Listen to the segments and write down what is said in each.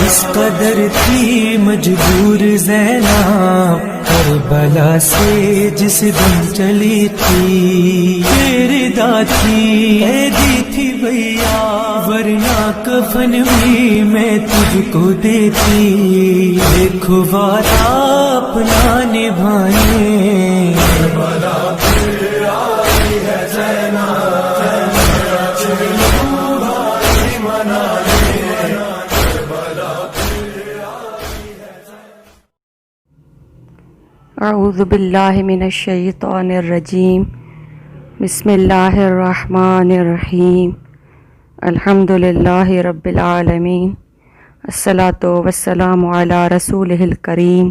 اس قدر تھی مجبور زینب کربلا سے جس دم چلی تھی، تیرے دادی قیدی تھی بھیا، ورنہ کفن بھی میں تجھ کو دیتی، دیکھو وعدہ اپنا نبھانے۔ کربلا پھر آئی ہے زینب، اعوذ باللہ من الشیطان الرجیم، بسم اللہ الرحمن الرحیم، الحمد للہ رب العالمین، الصلاۃ والسلام علی رسولہ الکریم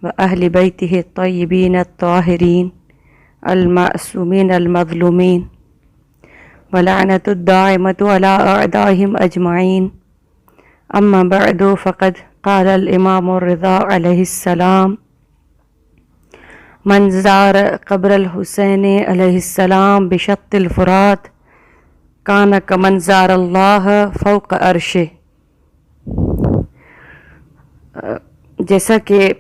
واہل بیتہ الطیبین الطاہرین المعصومین المظلومین، ولعنۃ الدائمۃ علی اعدائہم اجمعین، اما بعد فقد قال الامام الرضا علیہ السلام: من زار قبر الحسین علیہ السلام بشط الفرات کان کمن زار اللہ فوق عرشہ۔ جیسا کہ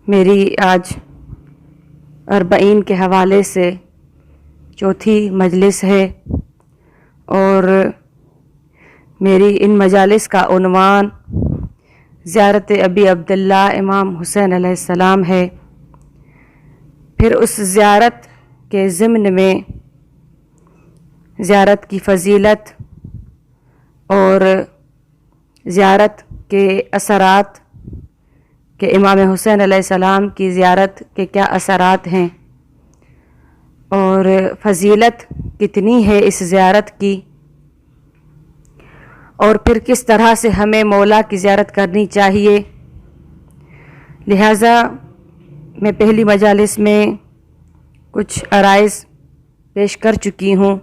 میری آج 40 کے حوالے سے چوتھی مجلس ہے، اور میری ان مجالس کا عنوان زیارت ابی عبداللہ امام حسین علیہ السلام ہے۔ پھر اس زیارت کے ضمن میں زیارت کی فضیلت اور زیارت کے اثرات، کہ امام حسین علیہ السلام کی زیارت کے کیا اثرات ہیں اور فضیلت کتنی ہے اس زیارت کی، اور پھر کس طرح سے ہمیں مولا کی زیارت کرنی چاہیے۔ لہٰذا میں پہلی مجالس میں کچھ عرائض پیش کر چکی ہوں،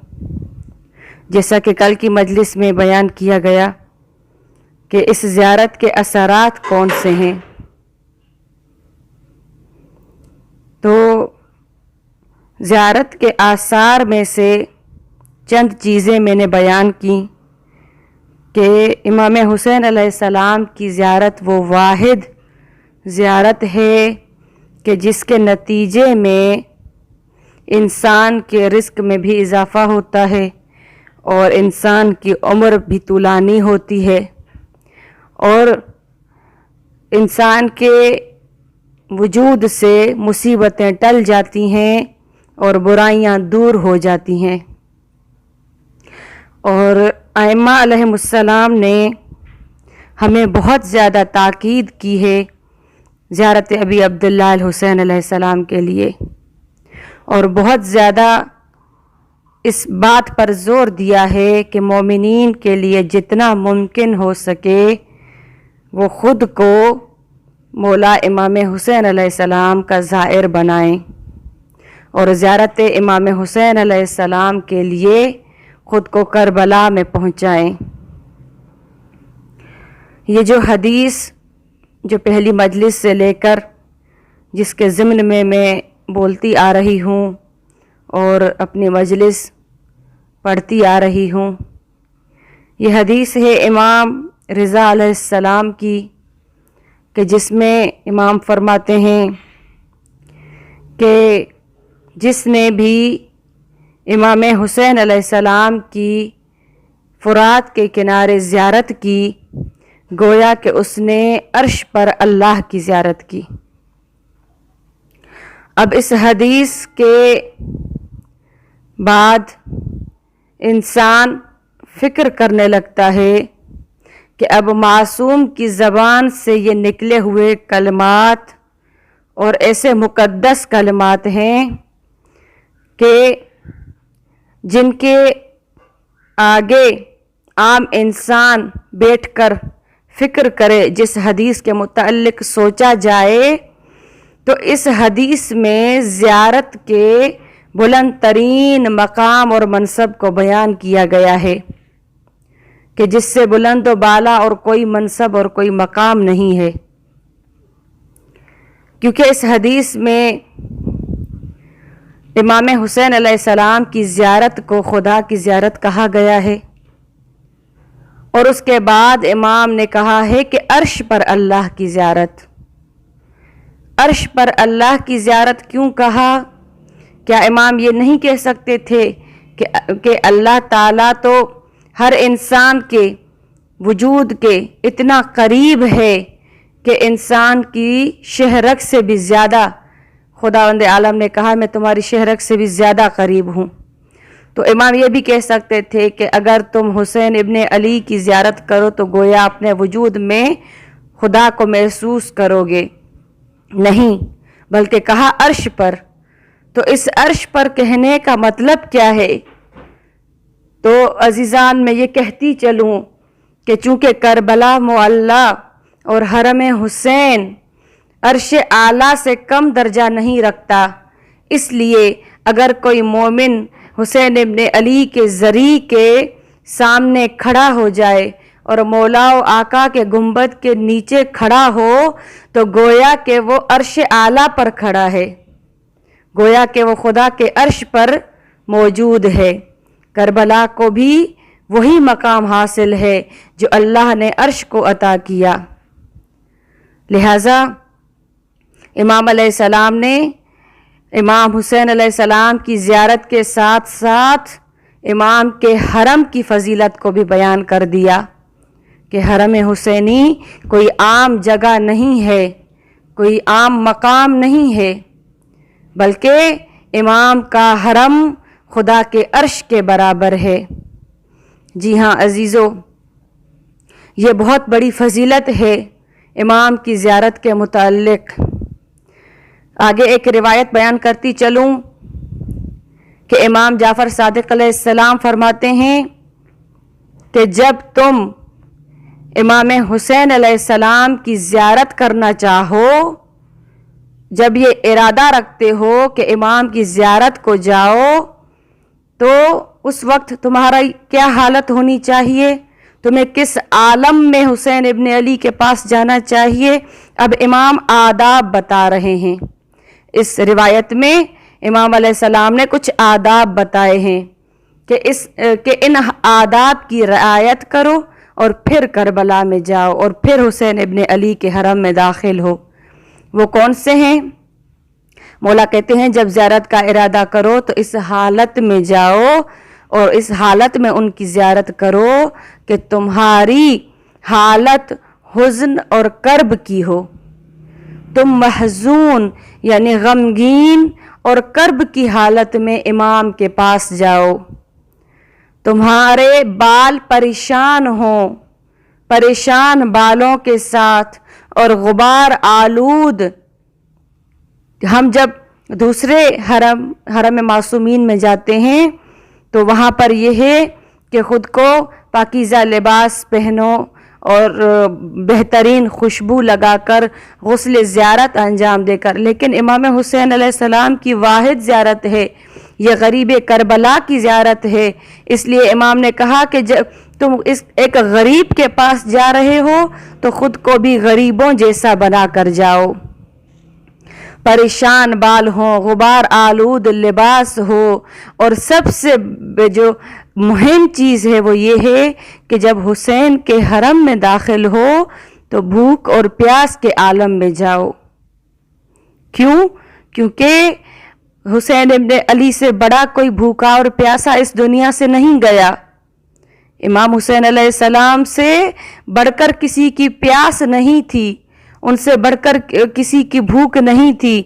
جیسا کہ کل کی مجلس میں بیان کیا گیا کہ اس زیارت کے اثرات کون سے ہیں۔ تو زیارت کے آثار میں سے چند چیزیں میں نے بیان کی کہ امام حسین علیہ السلام کی زیارت وہ واحد زیارت ہے کہ جس کے نتیجے میں انسان کے رزق میں بھی اضافہ ہوتا ہے اور انسان کی عمر بھی طولانی ہوتی ہے، اور انسان کے وجود سے مصیبتیں ٹل جاتی ہیں اور برائیاں دور ہو جاتی ہیں۔ اور ائمہ علیہم السلام نے ہمیں بہت زیادہ تاکید کی ہے زیارت ابی عبداللہ الحسین علیہ السلام کے لیے، اور بہت زیادہ اس بات پر زور دیا ہے کہ مومنین کے لیے جتنا ممکن ہو سکے وہ خود کو مولا امام حسین علیہ السلام کا زائر بنائیں، اور زیارت امام حسین علیہ السلام کے لیے خود کو کربلا میں پہنچائیں۔ یہ جو حدیث جو پہلی مجلس سے لے کر جس کے ضمن میں بولتی آ رہی ہوں اور اپنی مجلس پڑھتی آ رہی ہوں، یہ حدیث ہے امام رضا علیہ السلام کی، کہ جس میں امام فرماتے ہیں کہ جس نے بھی امام حسین علیہ السلام کی فرات کے کنارے زیارت کی، گویا کہ اس نے عرش پر اللہ کی زیارت کی۔ اب اس حدیث کے بعد انسان فکر کرنے لگتا ہے کہ اب معصوم کی زبان سے یہ نکلے ہوئے کلمات اور ایسے مقدس کلمات ہیں کہ جن کے آگے عام انسان بیٹھ کر فکر کرے، جس حدیث کے متعلق سوچا جائے تو اس حدیث میں زیارت کے بلند ترین مقام اور منصب کو بیان کیا گیا ہے، کہ جس سے بلند و بالا اور کوئی منصب اور کوئی مقام نہیں ہے، کیونکہ اس حدیث میں امام حسین علیہ السلام کی زیارت کو خدا کی زیارت کہا گیا ہے، اور اس کے بعد امام نے کہا ہے کہ عرش پر اللہ کی زیارت. عرش پر اللہ کی زیارت کیوں کہا؟ کیا امام یہ نہیں کہہ سکتے تھے کہ اللہ تعالیٰ تو ہر انسان کے وجود کے اتنا قریب ہے کہ انسان کی شہرک سے بھی زیادہ، خداوند عالم نے کہا میں تمہاری شہرک سے بھی زیادہ قریب ہوں. تو امام یہ بھی کہہ سکتے تھے کہ اگر تم حسین ابن علی کی زیارت کرو تو گویا اپنے وجود میں خدا کو محسوس کرو گے. نہیں، بلکہ کہا عرش پر. تو اس عرش پر کہنے کا مطلب کیا ہے؟ تو عزیزان میں یہ کہتی چلوں کہ چونکہ کربلا معلیٰ اور حرم حسین عرش اعلیٰ سے کم درجہ نہیں رکھتا، اس لیے اگر کوئی مومن حسین ابن علی کے ذریعے کے سامنے کھڑا ہو جائے اور مولا و آقا کے گنبد کے نیچے کھڑا ہو تو گویا کہ وہ عرش اعلیٰ پر کھڑا ہے، گویا کہ وہ خدا کے عرش پر موجود ہے. کربلا کو بھی وہی مقام حاصل ہے جو اللہ نے عرش کو عطا کیا. لہذا امام علیہ السلام نے امام حسین علیہ السلام کی زیارت کے ساتھ ساتھ امام کے حرم کی فضیلت کو بھی بیان کر دیا کہ حرم حسینی کوئی عام جگہ نہیں ہے، کوئی عام مقام نہیں ہے، بلکہ امام کا حرم خدا کے عرش کے برابر ہے. جی ہاں عزیزو، یہ بہت بڑی فضیلت ہے امام کی زیارت کے متعلق. آگے ایک روایت بیان کرتی چلوں کہ امام جعفر صادق علیہ السلام فرماتے ہیں کہ جب تم امام حسین علیہ السلام کی زیارت کرنا چاہو، جب یہ ارادہ رکھتے ہو کہ امام کی زیارت کو جاؤ، تو اس وقت تمہارا کیا حالت ہونی چاہیے؟ تمہیں کس عالم میں حسین ابن علی کے پاس جانا چاہیے؟ اب امام آداب بتا رہے ہیں. اس روایت میں امام علیہ السلام نے کچھ آداب بتائے ہیں کہ ان آداب کی رعایت کرو اور پھر کربلا میں جاؤ اور پھر حسین ابن علی کے حرم میں داخل ہو. وہ کون سے ہیں؟ مولا کہتے ہیں جب زیارت کا ارادہ کرو تو اس حالت میں جاؤ اور اس حالت میں ان کی زیارت کرو کہ تمہاری حالت حزن اور کرب کی ہو. تم محزون یعنی غمگین اور کرب کی حالت میں امام کے پاس جاؤ. تمہارے بال پریشان ہوں، پریشان بالوں کے ساتھ اور غبار آلود. ہم جب دوسرے حرم معصومین میں جاتے ہیں تو وہاں پر یہ ہے کہ خود کو پاکیزہ لباس پہنو اور بہترین خوشبو لگا کر غسل زیارت انجام دے کر، لیکن امام حسین علیہ السلام کی واحد زیارت ہے، یہ غریب کربلا کی زیارت ہے. اس لیے امام نے کہا کہ جب تم ایک غریب کے پاس جا رہے ہو تو خود کو بھی غریبوں جیسا بنا کر جاؤ. پریشان بال ہوں، غبار آلود لباس ہو، اور سب سے جو مہم چیز ہے وہ یہ ہے کہ جب حسین کے حرم میں داخل ہو تو بھوک اور پیاس کے عالم میں جاؤ. کیوں؟ کیونکہ حسین ابن علی سے بڑا کوئی بھوکا اور پیاسا اس دنیا سے نہیں گیا. امام حسین علیہ السلام سے بڑھ کر کسی کی پیاس نہیں تھی، ان سے بڑھ کر کسی کی بھوک نہیں تھی.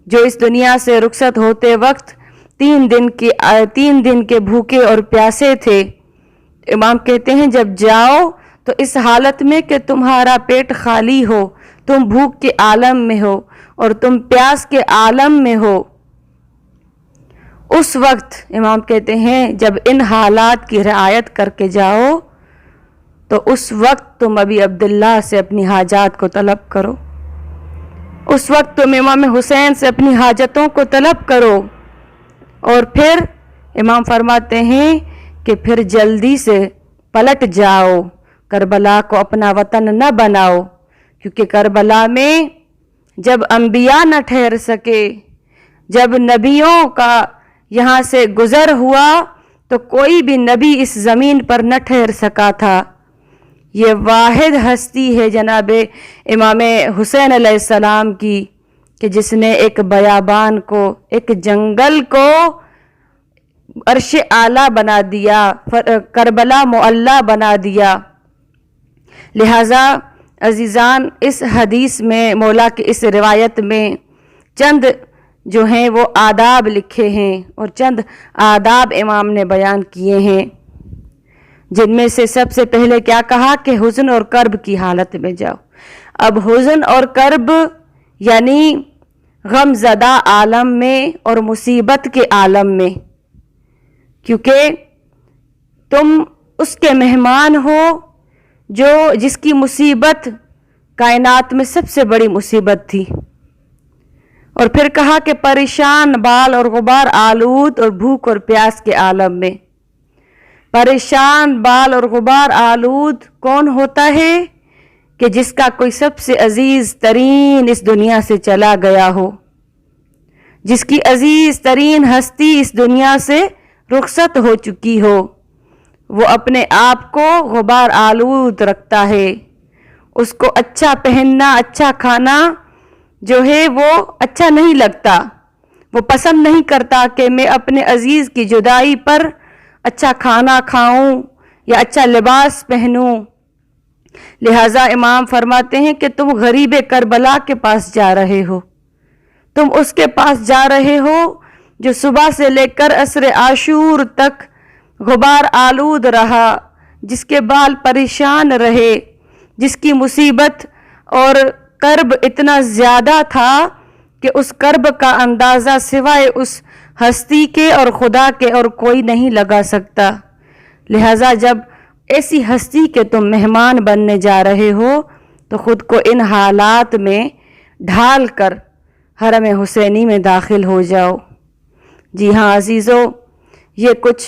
جو اس دنیا سے رخصت ہوتے وقت 3 دن کے بھوکے اور پیاسے تھے. امام کہتے ہیں جب جاؤ تو اس حالت میں کہ تمہارا پیٹ خالی ہو، تم بھوک کے عالم میں ہو اور تم پیاس کے عالم میں ہو. اس وقت امام کہتے ہیں جب ان حالات کی رعایت کر کے جاؤ تو اس وقت تم ابی عبداللہ سے اپنی حاجات کو طلب کرو، اس وقت تم امام حسین سے اپنی حاجتوں کو طلب کرو. اور پھر امام فرماتے ہیں کہ پھر جلدی سے پلٹ جاؤ، کربلا کو اپنا وطن نہ بناؤ، کیونکہ کربلا میں جب انبیاء نہ ٹھہر سکے، جب نبیوں کا یہاں سے گزر ہوا تو کوئی بھی نبی اس زمین پر نہ ٹھہر سکا تھا. یہ واحد ہستی ہے جناب امام حسین علیہ السلام کی کہ جس نے ایک بیابان کو، ایک جنگل کو عرش اعلیٰ بنا دیا، کربلا معلیٰ بنا دیا۔ لہٰذا عزیزان، اس حدیث میں، مولا کی اس روایت میں چند جو ہیں وہ آداب لکھے ہیں اور چند آداب امام نے بیان کیے ہیں، جن میں سے سب سے پہلے کیا کہا کہ حزن اور کرب کی حالت میں جاؤ۔ اب حزن اور کرب یعنی غم زدہ عالم میں اور مصیبت کے عالم میں، کیونکہ تم اس کے مہمان ہو جس کی مصیبت کائنات میں سب سے بڑی مصیبت تھی۔ اور پھر کہا کہ پریشان بال اور غبار آلود اور بھوک اور پیاس کے عالم میں۔ پریشان بال اور غبار آلود کون ہوتا ہے؟ کہ جس کا کوئی سب سے عزیز ترین اس دنیا سے چلا گیا ہو، جس کی عزیز ترین ہستی اس دنیا سے رخصت ہو چکی ہو، وہ اپنے آپ کو غبار آلود رکھتا ہے۔ اس کو اچھا پہننا، اچھا کھانا جو ہے وہ اچھا نہیں لگتا، وہ پسند نہیں کرتا کہ میں اپنے عزیز کی جدائی پر اچھا کھانا کھاؤں یا اچھا لباس پہنوں۔ لہٰذا امام فرماتے ہیں کہ تم غریب کربلا کے پاس جا رہے ہو، تم اس کے پاس جا رہے ہو جو صبح سے لے کر عصر عاشور تک غبار آلود رہا، جس کے بال پریشان رہے، جس کی مصیبت اور کرب اتنا زیادہ تھا کہ اس کرب کا اندازہ سوائے اس ہستی کے اور خدا کے اور کوئی نہیں لگا سکتا۔ لہٰذا جب ایسی ہستی کے تم مہمان بننے جا رہے ہو تو خود کو ان حالات میں ڈھال کر حرم حسینی میں داخل ہو جاؤ۔ جی ہاں عزیزو، یہ کچھ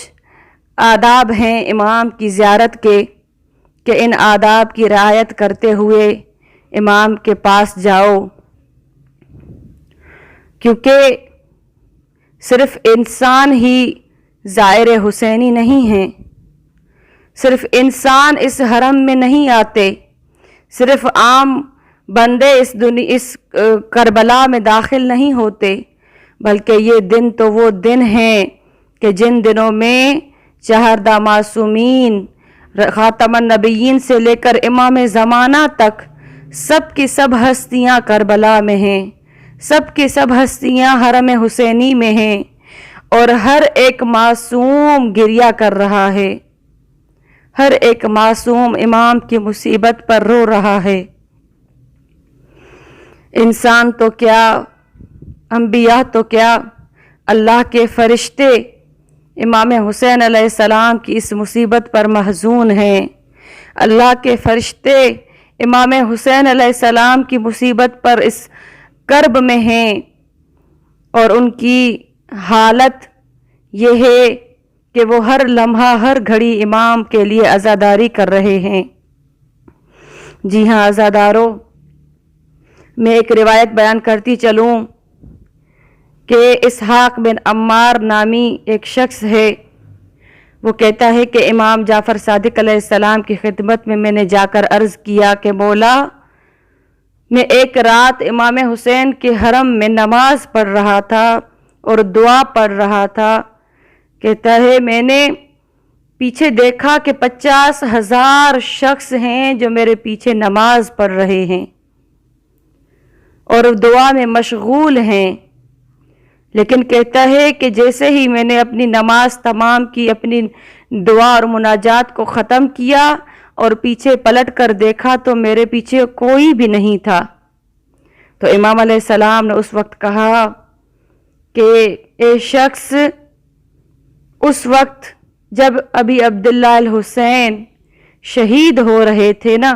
آداب ہیں امام کی زیارت کے کہ ان آداب کی رعایت کرتے ہوئے امام کے پاس جاؤ، کیونکہ صرف انسان ہی زائر حسینی نہیں ہیں، صرف انسان اس حرم میں نہیں آتے، صرف عام بندے اس کربلا میں داخل نہیں ہوتے، بلکہ یہ دن تو وہ دن ہیں کہ جن دنوں میں چہردہ معصومین، خاتم النبیین سے لے کر امام زمانہ تک سب کی سب ہستیاں کربلا میں ہیں، سب کی سب ہستیاں حرم حسینی میں ہیں، اور ہر ایک معصوم گریہ کر رہا ہے، ہر ایک معصوم امام کی مصیبت پر رو رہا ہے۔ انسان تو کیا، انبیاء تو کیا، اللہ کے فرشتے امام حسین علیہ السلام کی اس مصیبت پر محزون ہیں۔ اللہ کے فرشتے امام حسین علیہ السلام کی مصیبت پر اس کرب میں ہیں، اور ان کی حالت یہ ہے کہ وہ ہر لمحہ، ہر گھڑی امام کے لیے عزاداری کر رہے ہیں۔ جی ہاں عزادارو، میں ایک روایت بیان کرتی چلوں کہ اسحاق بن عمار نامی ایک شخص ہے، وہ کہتا ہے کہ امام جعفر صادق علیہ السلام کی خدمت میں نے جا کر عرض کیا کہ مولا، میں ایک رات امام حسین کے حرم میں نماز پڑھ رہا تھا اور دعا پڑھ رہا تھا۔ کہتا ہے میں نے پیچھے دیکھا کہ 50,000 شخص ہیں جو میرے پیچھے نماز پڑھ رہے ہیں اور دعا میں مشغول ہیں، لیکن کہتا ہے کہ جیسے ہی میں نے اپنی نماز تمام کی، اپنی دعا اور مناجات کو ختم کیا اور پیچھے پلٹ کر دیکھا تو میرے پیچھے کوئی بھی نہیں تھا۔ تو امام علیہ السلام نے اس وقت کہا کہ اے شخص، اس وقت جب ابھی عبداللہ الحسین شہید ہو رہے تھے نا،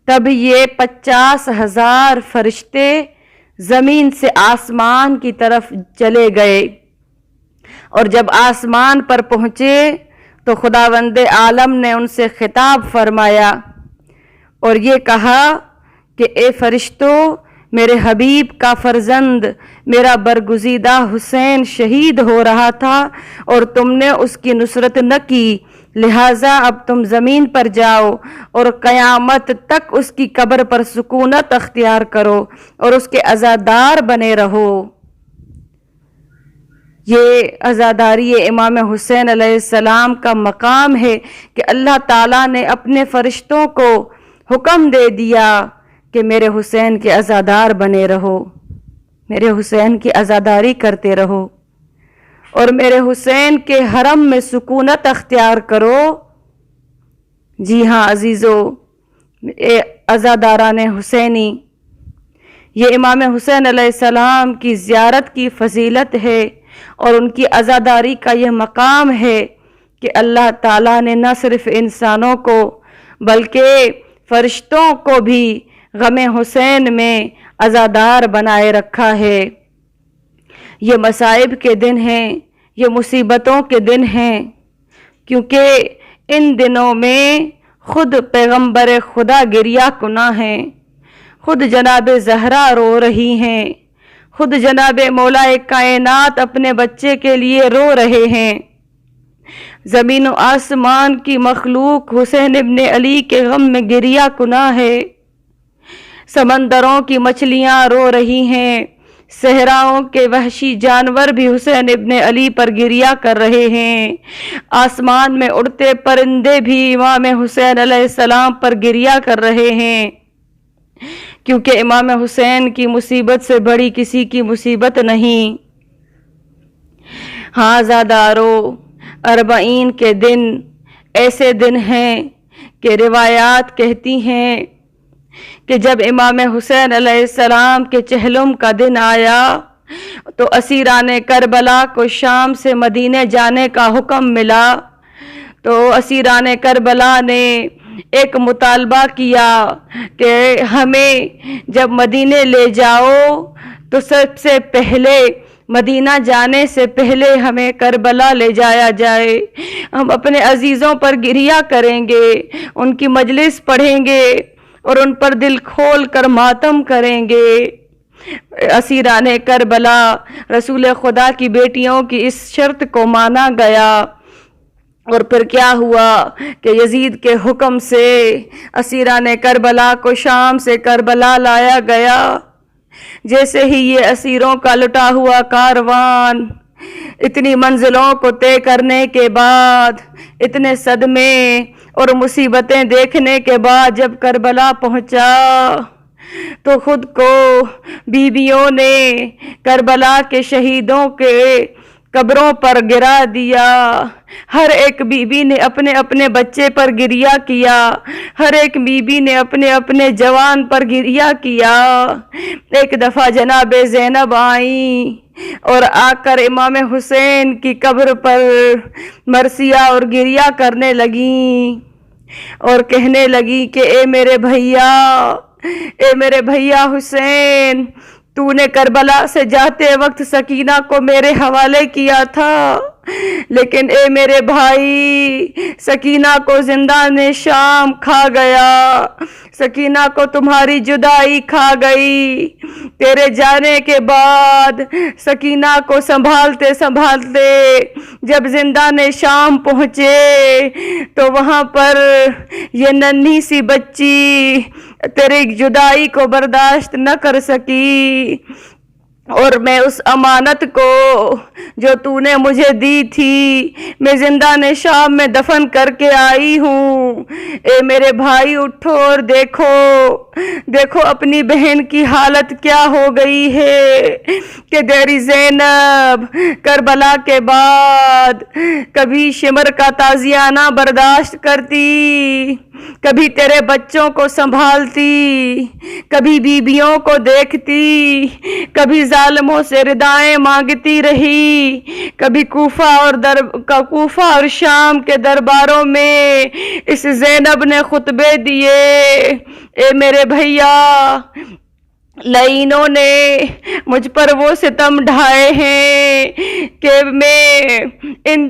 تب یہ 50,000 فرشتے زمین سے آسمان کی طرف چلے گئے، اور جب آسمان پر پہنچے تو خداوند عالم نے ان سے خطاب فرمایا اور یہ کہا کہ اے فرشتوں، میرے حبیب کا فرزند میرا برگزیدہ حسین شہید ہو رہا تھا اور تم نے اس کی نصرت نہ کی، لہٰذا اب تم زمین پر جاؤ اور قیامت تک اس کی قبر پر سکونت اختیار کرو اور اس کے عزادار بنے رہو۔ یہ عزاداری امام حسین علیہ السلام کا مقام ہے کہ اللہ تعالیٰ نے اپنے فرشتوں کو حکم دے دیا کہ میرے حسین کے عزادار بنے رہو، میرے حسین کی عزاداری کرتے رہو اور میرے حسین کے حرم میں سکونت اختیار کرو۔ جی ہاں عزیزو، عزاداران حسینی، یہ امام حسین علیہ السلام کی زیارت کی فضیلت ہے اور ان کی عزاداری کا یہ مقام ہے کہ اللہ تعالیٰ نے نہ صرف انسانوں کو بلکہ فرشتوں کو بھی غم حسین میں عزادار بنائے رکھا ہے۔ یہ مصائب کے دن ہیں، یہ مصیبتوں کے دن ہیں، کیونکہ ان دنوں میں خود پیغمبر خدا گریہ کناں ہیں، خود جناب زہرا رو رہی ہیں، خود جناب مولا کائنات اپنے بچے کے لیے رو رہے ہیں۔ زمین و آسمان کی مخلوق حسین ابن علی کے غم میں گریہ کناں ہے۔ سمندروں کی مچھلیاں رو رہی ہیں، صحراؤں کے وحشی جانور بھی حسین ابن علی پر گریہ کر رہے ہیں، آسمان میں اڑتے پرندے بھی امام حسین علیہ السلام پر گریہ کر رہے ہیں، کیونکہ امام حسین کی مصیبت سے بڑی کسی کی مصیبت نہیں۔ ہاں عزادارو، اربعین کے دن ایسے دن ہیں کہ روایات کہتی ہیں کہ جب امام حسین علیہ السلام کے چہلم کا دن آیا تو اسیران کربلا کو شام سے مدینے جانے کا حکم ملا، تو اسیران کربلا نے ایک مطالبہ کیا کہ ہمیں جب مدینے لے جاؤ تو سب سے پہلے مدینہ جانے سے پہلے ہمیں کربلا لے جایا جائے، ہم اپنے عزیزوں پر گریہ کریں گے، ان کی مجلس پڑھیں گے اور ان پر دل کھول کر ماتم کریں گے۔ اسیران کربلا رسول خدا کی بیٹیوں کی اس شرط کو مانا گیا، اور پھر کیا ہوا کہ یزید کے حکم سے اسیران کربلا کو شام سے کربلا لایا گیا۔ جیسے ہی یہ اسیروں کا لٹا ہوا کاروان اتنی منزلوں کو طے کرنے کے بعد، اتنے صدمے اور مصیبتیں دیکھنے کے بعد جب کربلا پہنچا تو خود کو بیویوں نے کربلا کے شہیدوں کے قبروں پر گرا دیا۔ ہر ایک بیوی نے اپنے اپنے بچے پر گریہ کیا، ہر ایک بیوی نے اپنے اپنے جوان پر گریہ کیا۔ ایک دفعہ جناب زینب آئیں اور آ کر امام حسین کی قبر پر مرثیہ اور گریہ کرنے لگیں اور کہنے لگی کہ اے میرے بھیا حسین، تو نے کربلا سے جاتے وقت سکینہ کو میرے حوالے کیا تھا، لیکن اے میرے بھائی، سکینہ کو زندان شام کھا گیا، سکینہ کو تمہاری جدائی کھا گئی۔ تیرے جانے کے بعد سکینہ کو سنبھالتے سنبھالتے جب زندان شام پہنچے تو وہاں پر یہ ننھی سی بچی تیری جدائی کو برداشت نہ کر سکی، اور میں اس امانت کو جو تو نے مجھے دی تھی میں زندان شام میں دفن کر کے آئی ہوں۔ اے میرے بھائی، اٹھو اور دیکھو اپنی بہن کی حالت کیا ہو گئی ہے کہ تیری زینب کربلا کے بعد کبھی شمر کا تازیانہ برداشت کرتی، کبھی تیرے بچوں کو سنبھالتی، کبھی بیویوں کو دیکھتی، کبھی ظالموں سے ردائیں مانگتی رہی، کبھی کوفہ اور شام کے درباروں میں اس زینب نے خطبے دیے۔ اے میرے بھیا، لعینوں نے مجھ پر وہ ستم ڈھائے ہیں کہ میں ان